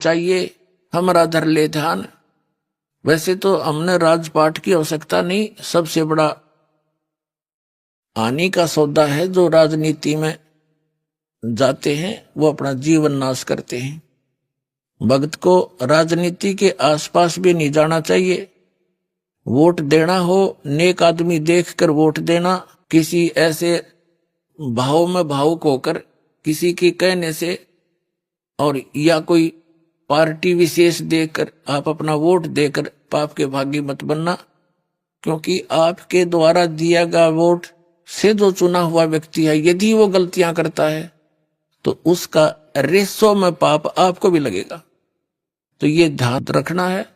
चाहिए, हमारा धर ले ध्यान। वैसे तो हमने राजपाट की आवश्यकता नहीं, सबसे बड़ा हानि का सौदा है जो राजनीति में जाते हैं वो अपना जीवन नाश करते हैं। भक्त को राजनीति के आसपास भी नहीं जाना चाहिए। वोट देना हो, नेक आदमी देखकर वोट देना, किसी ऐसे भाव में भावुक होकर किसी के कहने से और या कोई पार्टी विशेष देखकर आप अपना वोट देकर पाप के भागी मत बनना, क्योंकि आपके द्वारा दिया गया वोट से जो चुना हुआ व्यक्ति है यदि वो गलतियां करता है तो उसका रेसो में पाप आपको भी लगेगा। तो ये ध्यान रखना है,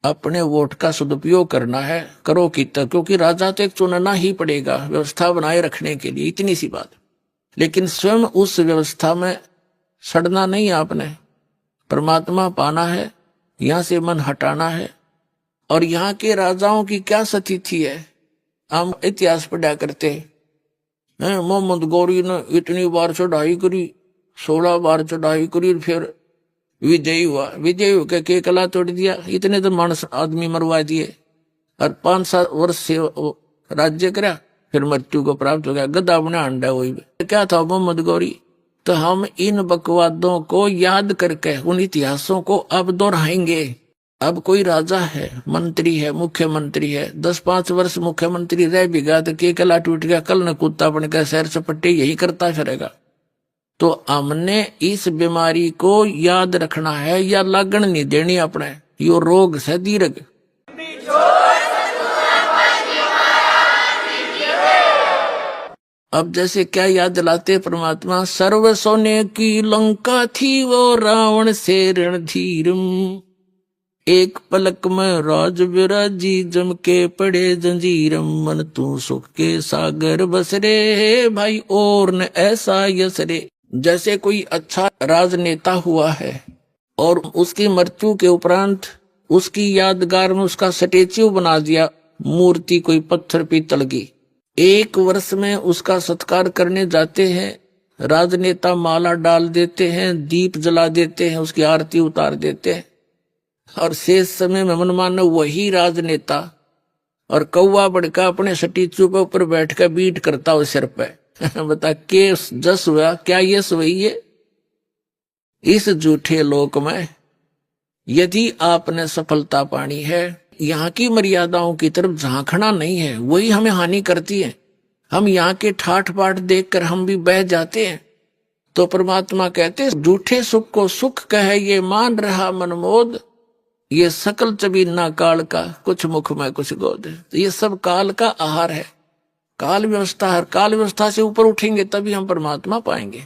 अपने वोट का सदुपयोग करना है, करो कितना, क्योंकि राजा तो एक चुनना ही पड़ेगा व्यवस्था बनाए रखने के लिए, इतनी सी बात। लेकिन स्वयं उस व्यवस्था में सड़ना नहीं, आपने परमात्मा पाना है, यहां से मन हटाना है। और यहाँ के राजाओं की क्या स्थिति है, हम इतिहास पढ़ा करते हैं। मोहम्मद गौरी ने इतनी बार चढ़ाई करी, 16 बार चढ़ाई करी, फिर विजयी हुआ, विजयी होकर के कला तोड़ दिया, इतने तो मानस आदमी मरवा दिए और 5-7 वर्ष से राज्य करा, फिर मृत्यु को प्राप्त हो गया, गधा बना अंडा। वही क्या था मोहम्मद गौरी। तो हम इन बकवादों को याद करके उन इतिहासों को अब दोहराएंगे। अब कोई राजा है, मंत्री है, मुख्यमंत्री है, 10-5 वर्ष मुख्यमंत्री रह भी गया तो के कला टूट गया, कल न कुत्ता बनकर सैर सपट्टे यही करता फिरेगा। तो हमने इस बीमारी को याद रखना है या लगन नहीं देनी अपने, यो रोग से दीर्घ। अब जैसे क्या याद दिलाते परमात्मा, सर्व सोने की लंका थी वो रावण से रणधीरम, एक पलक में राज विराजी जम के पड़े जंजीरम, मन तू सुख के सागर बसरे भाई और न ऐसा यसरे। जैसे कोई अच्छा राजनेता हुआ है और उसकी मृत्यु के उपरांत उसकी यादगार में उसका स्टेच्यू बना दिया, मूर्ति कोई पत्थर पीतल की, 1 वर्ष में उसका सत्कार करने जाते हैं, राजनेता माला डाल देते हैं, दीप जला देते हैं, उसकी आरती उतार देते हैं, और शेष समय में मनमाना वही राजनेता और कौवा बड़का अपने स्टेच्यू के ऊपर बैठकर बीट करता हो सिर पे। बता के जस हुआ, क्या यश हुई है। इस झूठे लोक में यदि आपने सफलता पानी है, यहाँ की मर्यादाओं की तरफ झांकना नहीं है, वही हमें हानि करती है। हम यहाँ के ठाठ बाट देखकर हम भी बह जाते हैं। तो परमात्मा कहते झूठे सुख को सुख कहे ये मान रहा मनमोद, ये सकल चबीना काल का कुछ मुख में कुछ गोद। ये सब काल का आहार है, काल व्यवस्था है। काल व्यवस्था से ऊपर उठेंगे तभी हम परमात्मा पाएंगे।